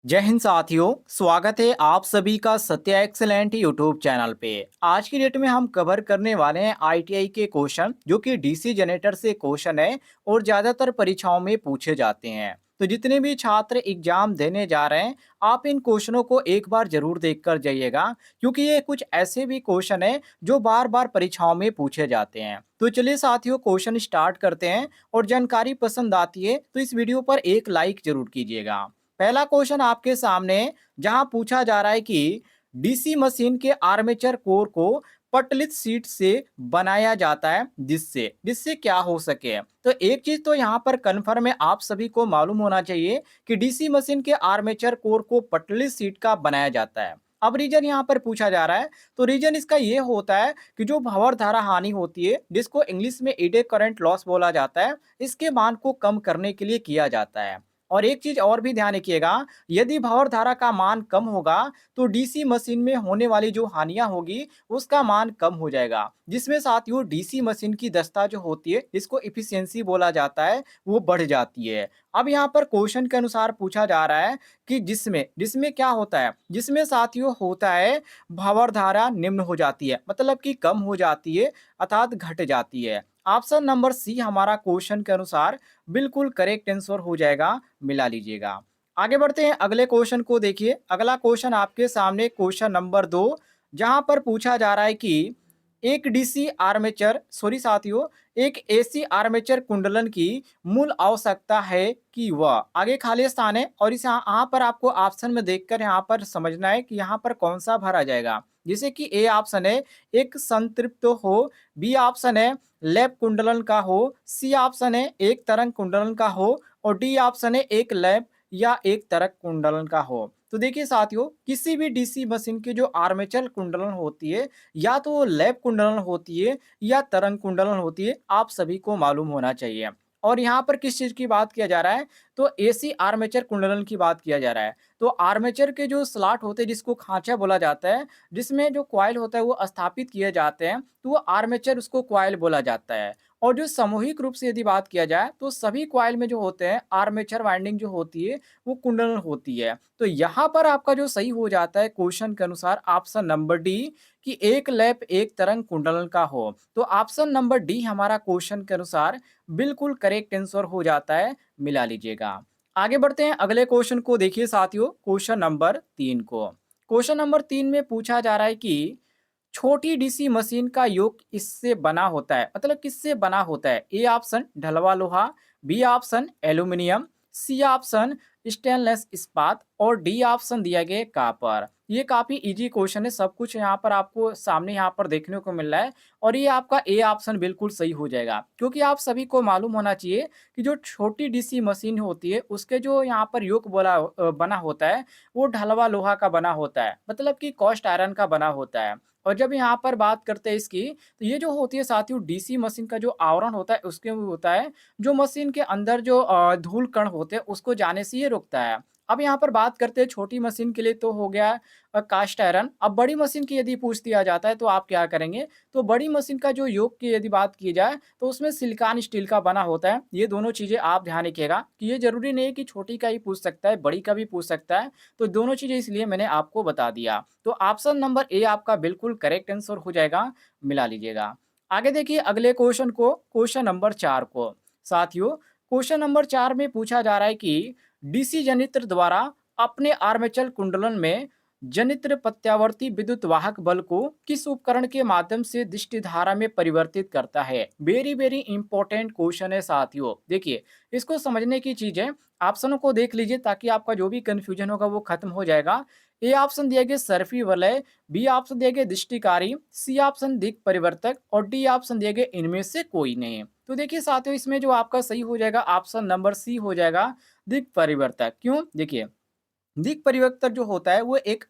जय हिंद साथियों। स्वागत है आप सभी का सत्या एक्सेलेंट यूट्यूब चैनल पे। आज की डेट में हम कवर करने वाले हैं आईटीआई के क्वेश्चन जो कि डीसी जनरेटर से क्वेश्चन है और ज़्यादातर परीक्षाओं में पूछे जाते हैं। तो जितने भी छात्र एग्जाम देने जा रहे हैं आप इन क्वेश्चनों को एक बार जरूर देख कर जाइएगा, क्योंकि ये कुछ ऐसे भी क्वेश्चन है जो बार बार परीक्षाओं में पूछे जाते हैं। तो चलिए साथियों, क्वेश्चन स्टार्ट करते हैं और जानकारी पसंद आती है तो इस वीडियो पर एक लाइक जरूर कीजिएगा। पहला क्वेश्चन आपके सामने जहां पूछा जा रहा है कि डीसी मशीन के आर्मेचर कोर को पटलित शीट से बनाया जाता है जिससे जिससे क्या हो सके। तो एक चीज तो यहाँ पर कन्फर्म है, आप सभी को मालूम होना चाहिए कि डीसी मशीन के आर्मेचर कोर को पटलित शीट का बनाया जाता है। अब रीजन यहाँ पर पूछा जा रहा है, तो रीजन इसका ये होता है कि जो भंवर धारा हानि होती है जिसको इंग्लिश में ईडे करंट लॉस बोला जाता है, इसके मान को कम करने के लिए किया जाता है। और एक चीज और भी ध्यान रखिएगा, यदि भंवर धारा का मान कम होगा तो डीसी मशीन में होने वाली जो हानियां होगी उसका मान कम हो जाएगा, जिसमें साथियों डीसी मशीन की दक्षता जो होती है, इसको इफिशियंसी बोला जाता है, वो बढ़ जाती है। अब यहाँ पर क्वेश्चन के अनुसार पूछा जा रहा है कि जिसमें जिसमें क्या होता है, जिसमें साथियों होता है भंवर धारा निम्न हो जाती है, मतलब कि कम हो जाती है, अर्थात घट जाती है। ऑप्शन नंबर सी हमारा क्वेश्चन के अनुसार बिल्कुल करेक्ट आंसर हो जाएगा, मिला लीजिएगा। आगे बढ़ते हैं, अगले क्वेश्चन को देखिए। अगला क्वेश्चन आपके सामने क्वेश्चन नंबर 2, जहां पर पूछा जा रहा है कि एक डीसी आर्मेचर सॉरी साथियों एक एसी आर्मेचर कुंडलन की मूल आवश्यकता है कि वह आगे खाली स्थान है, और इस यहाँ पर आपको ऑप्शन में देखकर यहाँ पर समझना है कि यहाँ पर कौन सा भरा जाएगा। जैसे कि ए ऑप्शन है एक संतृप्त हो, बी ऑप्शन है लैब कुंडलन का हो, सी ऑप्शन है एक तरंग कुंडलन का हो, और डी ऑप्शन है एक लैब या एक तरंग कुंडलन का हो। तो देखिए साथियों, किसी भी डीसी मशीन की जो आर्मेचर कुंडलन होती है, या तो वो लैब कुंडलन होती है या तरंग कुंडलन होती है, आप सभी को मालूम होना चाहिए। और यहाँ पर किस चीज की बात किया जा रहा है, तो एसी आर्मेचर कुंडलन की बात किया जा रहा है। तो आर्मेचर के जो स्लॉट होते हैं जिसको खांचा बोला जाता है, जिसमें जो कॉइल होता है वो स्थापित किए जाते हैं, तो वो आर्मेचर उसको कॉइल बोला जाता है। और जो सामूहिक रूप से यदि बात किया जाए तो सभी कॉइल में जो होते हैं आर्मेचर वाइंडिंग जो होती है वो कुंडलन होती है। तो यहाँ पर आपका जो सही हो जाता है क्वेश्चन के अनुसार ऑप्शन नंबर डी, कि एक लैप एक तरंग कुंडलन का हो। तो ऑप्शन नंबर डी हमारा क्वेश्चन के अनुसार बिल्कुल करेक्ट आंसर हो जाता है, मिला लीजिएगा। आगे बढ़ते हैं, अगले क्वेश्चन को देखिए साथियों, क्वेश्चन नंबर 3 को। क्वेश्चन नंबर 3 में पूछा जा रहा है कि छोटी डीसी मशीन का योग इससे बना होता है, मतलब किससे बना होता है। ए ऑप्शन ढलवा लोहा, B option aluminium, C option stainless इस्पात, और डी ऑप्शन दिया गया कॉपर। ये काफी इजी क्वेश्चन है, सब कुछ यहाँ पर आपको सामने यहाँ पर देखने को मिल रहा है, और ये आपका ए ऑप्शन बिल्कुल सही हो जाएगा, क्योंकि आप सभी को मालूम होना चाहिए कि जो छोटी डीसी मशीन होती है उसके जो यहाँ पर योग बना होता है वो ढलवा लोहा का बना होता है, मतलब कि कॉस्ट आयरन का बना होता है। और जब यहाँ पर बात करते हैं इसकी, तो ये जो होती है साथियों डीसी मशीन का जो आवरण होता है उसके में होता है, जो मशीन के अंदर जो धूल कण होते हैं उसको जाने से ये रोकता है। अब यहाँ पर बात करते हैं छोटी मशीन के लिए, तो हो गया कास्ट आयरन। अब बड़ी मशीन की यदि पूछ दिया जाता है तो आप क्या करेंगे, तो बड़ी मशीन का जो योग की यदि बात की जाए तो उसमें सिलिकॉन स्टील का बना होता है। ये दोनों चीज़ें आप ध्यान रखिएगा कि ये जरूरी नहीं है कि छोटी का ही पूछ सकता है, बड़ी का भी पूछ सकता है। तो दोनों चीज़ें इसलिए मैंने आपको बता दिया। तो ऑप्शन नंबर ए आपका बिल्कुल करेक्ट आंसर हो जाएगा, मिला लीजिएगा। आगे देखिए अगले क्वेश्चन को, क्वेश्चन नंबर 4 को। साथियों क्वेश्चन नंबर 4 में पूछा जा रहा है कि डीसी जनित्र द्वारा अपने आर्मेचर कुंडलन में जनित्र प्रत्यावर्ती विद्युत वाहक बल को किस उपकरण के माध्यम से दृष्टि धारा में परिवर्तित करता है। वेरी वेरी इंपॉर्टेंट क्वेश्चन है साथियों। देखिए इसको समझने की चीजें, ऑप्शनों को देख लीजिए ताकि आपका जो भी कंफ्यूजन होगा वो खत्म हो जाएगा। ए ऑप्शन दिया गया सर्फी वलय, बी ऑप्शन दिया गया दृष्टिकारी, सी ऑप्शन दिक परिवर्तक, और डी ऑप्शन दिया गया इनमें से कोई नहीं। तो देखिए साथियों इसमें जो आपका सही हो जाएगा ऑप्शन नंबर सी हो जाएगा, दिक परिवर्तक। क्यों, देखिए दिक परिवर्तक जो होता है वो एक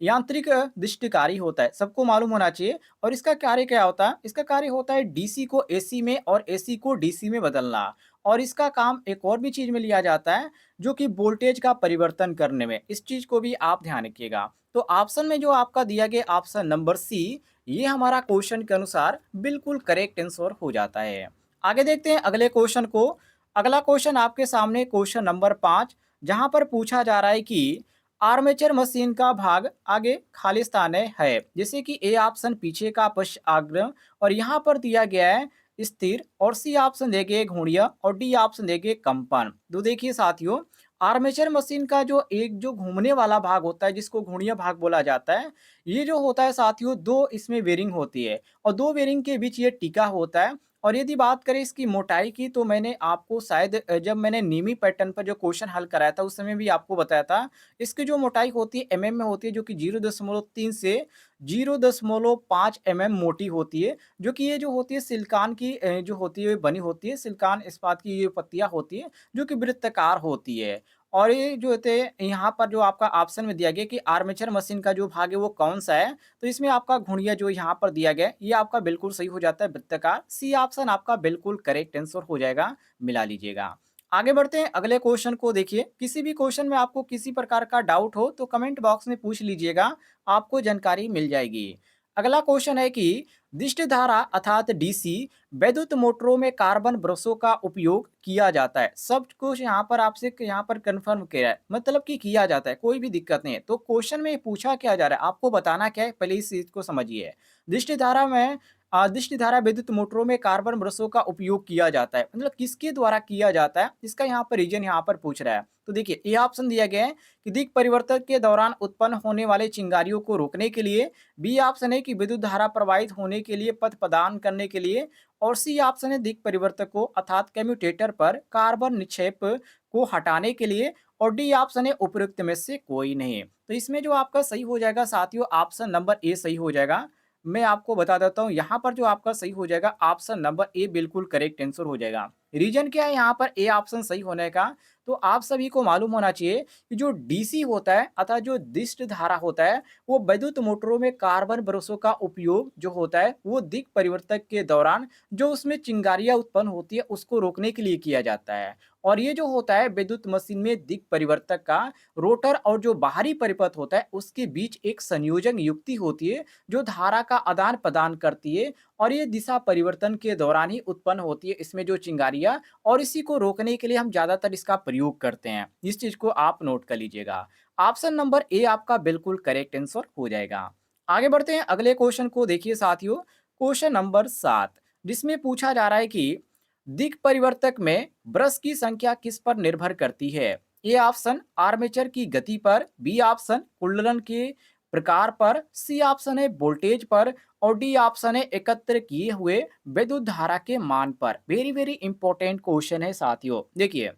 यांत्रिक दृष्टिकारी होता है, सबको मालूम होना चाहिए। और इसका कार्य क्या होता है, इसका कार्य होता है डीसी को एसी में और एसी को डीसी में बदलना। और इसका काम एक और भी चीज में लिया जाता है, जो कि वोल्टेज का परिवर्तन करने में। इस चीज को भी आप ध्यान रखिएगा। तो ऑप्शन में जो आपका दिया गया ऑप्शन नंबर सी, ये हमारा क्वेश्चन के अनुसार बिल्कुल करेक्ट आंसर हो जाता है। आगे देखते हैं अगले क्वेश्चन को। अगला क्वेश्चन आपके सामने क्वेश्चन नंबर 5, जहां पर पूछा जा रहा है कि आर्मेचर मशीन का भाग आगे खालिस्तान है, जैसे कि ए ऑप्शन पीछे का पश्च आग्रह, और यहाँ पर दिया गया है स्थिर, और सी ऑप्शन देंगे घूर्णिया, और डी ऑप्शन देंगे कंपन। तो देखिए साथियों, आर्मेचर मशीन का जो एक जो घूमने वाला भाग होता है जिसको घूर्णिया भाग बोला जाता है, ये जो होता है साथियों, दो इसमें बेरिंग होती है और दो बेरिंग के बीच ये टिका होता है। और यदि बात करें इसकी मोटाई की, तो मैंने आपको शायद जब मैंने नीमी पैटर्न पर जो क्वेश्चन हल कराया था उस समय भी आपको बताया था। इसकी जो मोटाई होती है एमएम में होती है, जो कि 0.3 से 0.5 एमएम मोटी होती है, जो कि ये जो होती है सिलिकॉन की जो होती है बनी होती है, सिलिकॉन इस्पात की ये पत्तियां होती है जो कि वृत्ताकार होती है। और ये जो होते हैं यहाँ पर जो आपका ऑप्शन में दिया गया कि आर्मेचर मशीन का जो भाग है वो कौन सा है, तो इसमें आपका घुड़िया जो यहाँ पर दिया गया है ये आपका बिल्कुल सही हो जाता है, वृत्ताकार। सी ऑप्शन आपका बिल्कुल करेक्ट आंसर हो जाएगा, मिला लीजिएगा। आगे बढ़ते हैं अगले क्वेश्चन को। देखिए, किसी भी क्वेश्चन में आपको किसी प्रकार का डाउट हो तो कमेंट बॉक्स में पूछ लीजिएगा, आपको जानकारी मिल जाएगी। अगला क्वेश्चन है कि दिष्ट धारा अर्थात डीसी वैद्युत मोटरों में कार्बन ब्रशों का उपयोग किया जाता है। सब कुछ यहाँ पर आपसे यहाँ पर कंफर्म किया है, मतलब कि किया जाता है, कोई भी दिक्कत नहीं है। तो क्वेश्चन में पूछा क्या जा रहा है, आपको बताना क्या है, पहले इस चीज को समझिए। दिष्ट धारा में दिष्ट धारा विद्युत मोटरों में कार्बन ब्रशों का उपयोग किया जाता है, मतलब किसके द्वारा किया जाता है, इसका यहाँ पर रीजन यहाँ पर पूछ रहा है। तो देखिए, ये ऑप्शन दिया गया है कि दिक् परिवर्तन के दौरान उत्पन्न होने वाले चिंगारियों को रोकने के लिए, बी ऑप्शन है कि विद्युत धारा प्रवाहित होने के लिए पथ प्रदान करने के लिए, और सी ऑप्शन है दिक् परिवर्तक को अर्थात कम्यूटेटर पर कार्बन निक्षेप को हटाने के लिए, और डी ऑप्शन है उपयुक्त में से कोई नहीं। तो इसमें जो आपका सही हो जाएगा साथियों, ऑप्शन नंबर ए सही हो जाएगा। मैं आपको बता देता हूँ, यहाँ पर जो आपका सही हो जाएगा ऑप्शन नंबर ए बिल्कुल करेक्ट आंसर हो जाएगा। रीजन क्या है यहाँ पर ए ऑप्शन सही होने का, तो आप सभी को मालूम होना चाहिए कि जो डीसी होता है अर्थात जो दिष्ट धारा होता है, वो विद्युत मोटरों में कार्बन ब्रशों का उपयोग जो होता है वो दिक् परिवर्तक के दौरान जो उसमें चिंगारियां उत्पन्न होती है उसको रोकने के लिए किया जाता है। और ये जो होता है विद्युत मशीन में दिक् परिवर्तक का रोटर और जो बाहरी परिपथ होता है उसके बीच एक संयोजन युक्ति होती है जो धारा का आदान प्रदान करती है, और ये दिशा परिवर्तन के दौरान ही उत्पन्न होती है इसमें जो चिंगारियां, और इसी को रोकने के लिए हम ज्यादातर इसका प्रयोग करते हैं। इस चीज को आप नोट कर लीजिएगा। ऑप्शन नंबर ए आपका बिल्कुल करेक्ट आंसर हो जाएगा। आगे बढ़ते हैं अगले क्वेश्चन को। देखिए साथियों, क्वेश्चन नंबर 7, जिसमें पूछा जा रहा है कि दिक् परिवर्तक में ब्रश की संख्या किस पर निर्भर करती है। ए ऑप्शन आर्मेचर की गति पर, बी ऑप्शन कुंडलन के प्रकार पर, सी ऑप्शन है वोल्टेज पर, और डी ऑप्शन है एकत्र किए हुए विद्युत धारा के मान पर। वेरी वेरी इंपॉर्टेंट क्वेश्चन है साथियों। देखिए,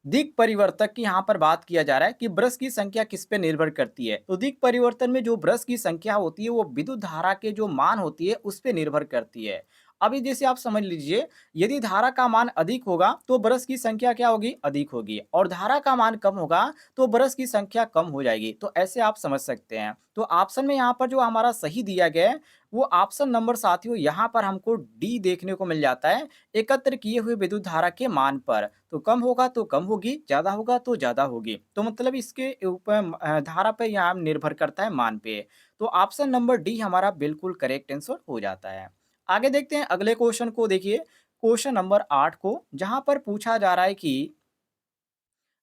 दिक् परिवर्तक की यहाँ पर बात किया जा रहा है कि ब्रश की संख्या किस पे निर्भर करती है। तो दिक् परिवर्तन में जो ब्रश की संख्या होती है वो विद्युत धारा के जो मान होती है उस पे निर्भर करती है। अभी जैसे आप समझ लीजिए, यदि धारा का मान अधिक होगा तो ब्रश की संख्या क्या होगी, अधिक होगी, और धारा का मान कम होगा तो ब्रश की संख्या कम हो जाएगी। तो ऐसे आप समझ सकते हैं। तो ऑप्शन में यहाँ पर जो हमारा सही दिया गया है वो ऑप्शन नंबर साथियों यहाँ पर हमको डी देखने को मिल जाता है, एकत्र किए हुए विद्युत धारा के मान पर। तो कम होगा तो कम होगी, ज्यादा होगा तो ज्यादा होगी, तो मतलब इसके ऊपर धारा पे यहाँ निर्भर करता है मान पे। तो ऑप्शन नंबर डी हमारा बिल्कुल करेक्ट आंसर हो जाता है। आगे देखते हैं अगले क्वेश्चन को। देखिए, क्वेश्चन नंबर 8 को, जहां पर पूछा जा रहा है कि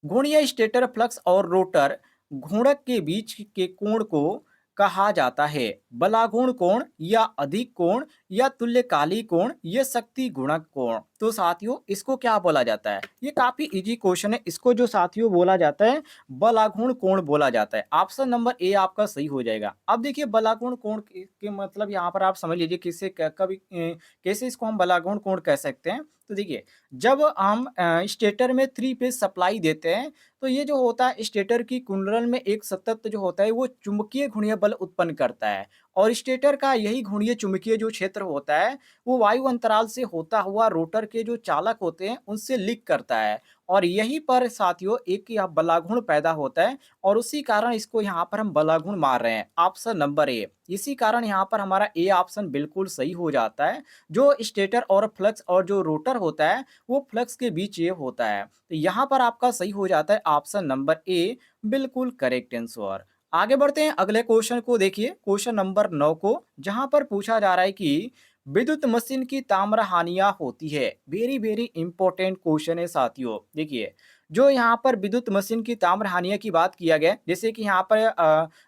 घूर्णीय स्टेटर फ्लक्स और रोटर घूर्णक के बीच के कोण को कहा जाता है बलाघूर्ण कोण, या अधिक कोण, या तुल्यकाली कोण, या शक्ति गुणक कोण। तो साथियों इसको क्या बोला जाता है, ये काफी इजी क्वेश्चन है। इसको जो साथियों बोला जाता है बलाघूर्ण कोण बोला जाता है। ऑप्शन नंबर ए आपका सही हो जाएगा। अब देखिए, बलाघूर्ण कोण के मतलब यहाँ पर आप समझ लीजिए किससे कभी कैसे इसको हम बलाघूर्ण कोण कह सकते हैं। तो देखिए, जब हम स्टेटर में 3 फेज सप्लाई देते हैं तो ये जो होता है स्टेटर की कुंडल में एक सतत जो होता है वो चुंबकीय घूर्णीय बल उत्पन्न करता है, और स्टेटर का यही घूर्णीय चुंबकीय जो क्षेत्र होता है वो वायु अंतराल से होता हुआ रोटर के जो चालक होते हैं उनसे लिंक करता है, और यहीं पर साथियों एक यहाँ बलाघूर्ण पैदा होता है, और उसी कारण इसको यहाँ पर हम बलाघूर्ण मार रहे हैं। ऑप्शन नंबर ए, इसी कारण यहाँ पर हमारा ए ऑप्शन बिल्कुल सही हो जाता है। जो स्टेटर और फ्लक्स और जो रोटर होता है वो फ्लक्स के बीच ये होता है। तो यहाँ पर आपका सही हो जाता है ऑप्शन नंबर ए बिल्कुल करेक्ट आंसर। आगे बढ़ते हैं अगले क्वेश्चन को। देखिए, क्वेश्चन नंबर 9 को, जहां पर पूछा जा रहा है कि विद्युत मशीन की ताम्र हानियां होती है। वेरी वेरी इंपॉर्टेंट क्वेश्चन है साथियों। देखिए, जो यहाँ पर विद्युत मशीन की ताम्र हानियों की बात किया गया है, जैसे कि यहाँ पर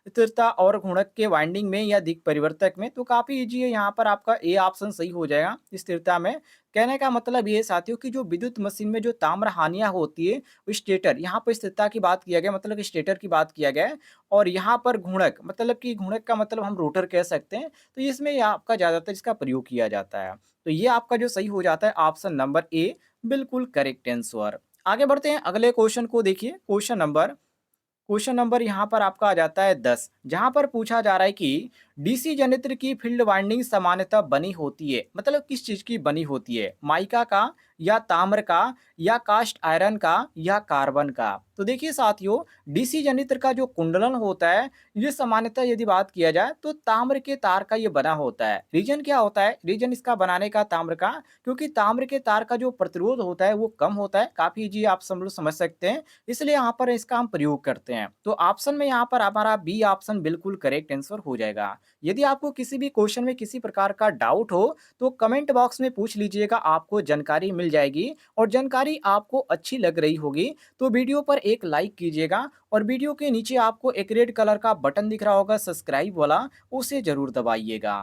स्थिरता और गुणक के वाइंडिंग में या दिक् परिवर्तक में, तो काफ़ी ईज़ी है, यहाँ पर आपका ए ऑप्शन सही हो जाएगा स्थिरता में। कहने का मतलब ये है साथियों कि जो विद्युत मशीन में जो ताम्र हानियाँ होती है, वो स्टेटर यहाँ पर स्थिरता की बात किया गया मतलब स्टेटर की बात किया गया है और यहाँ पर घूर्णक मतलब कि घूर्णक का मतलब हम रोटर कह सकते हैं, तो इसमें ये आपका ज़्यादातर इसका प्रयोग किया जाता है। तो ये आपका जो सही हो जाता है ऑप्शन नंबर ए बिल्कुल करेक्ट आंसर। आगे बढ़ते हैं अगले क्वेश्चन को देखिए क्वेश्चन नंबर यहाँ पर आपका आ जाता है 10 जहाँ पर पूछा जा रहा है कि डीसी जनरेटर की फील्ड वाइंडिंग सामान्यतः बनी होती है मतलब किस चीज की बनी होती है माइका का या ताम्र का या कास्ट आयरन का या कार्बन का। तो देखिए साथियों डीसी जनरेटर का जो कुंडलन होता है ये सामान्यतः यदि बात किया जाए तो ताम्र के तार का ये बना होता है। रीजन क्या होता है रीजन इसका बनाने का ताम्र का क्योंकि ताम्र के तार का जो प्रतिरोध होता है वो कम होता है काफी जी आप सब लोग समझ सकते हैं इसलिए यहाँ पर इसका हम प्रयोग करते हैं। तो ऑप्शन में यहाँ पर हमारा बी ऑप्शन बिल्कुल करेक्ट आंसर हो जाएगा। यदि आपको किसी भी क्वेश्चन में किसी प्रकार का डाउट हो तो कमेंट बॉक्स में पूछ लीजिएगा आपको जानकारी मिल जाएगी और जानकारी आपको अच्छी लग रही होगी तो वीडियो पर एक लाइक कीजिएगा और वीडियो के नीचे आपको एक रेड कलर का बटन दिख रहा होगा सब्सक्राइब वाला उसे जरूर दबाइएगा।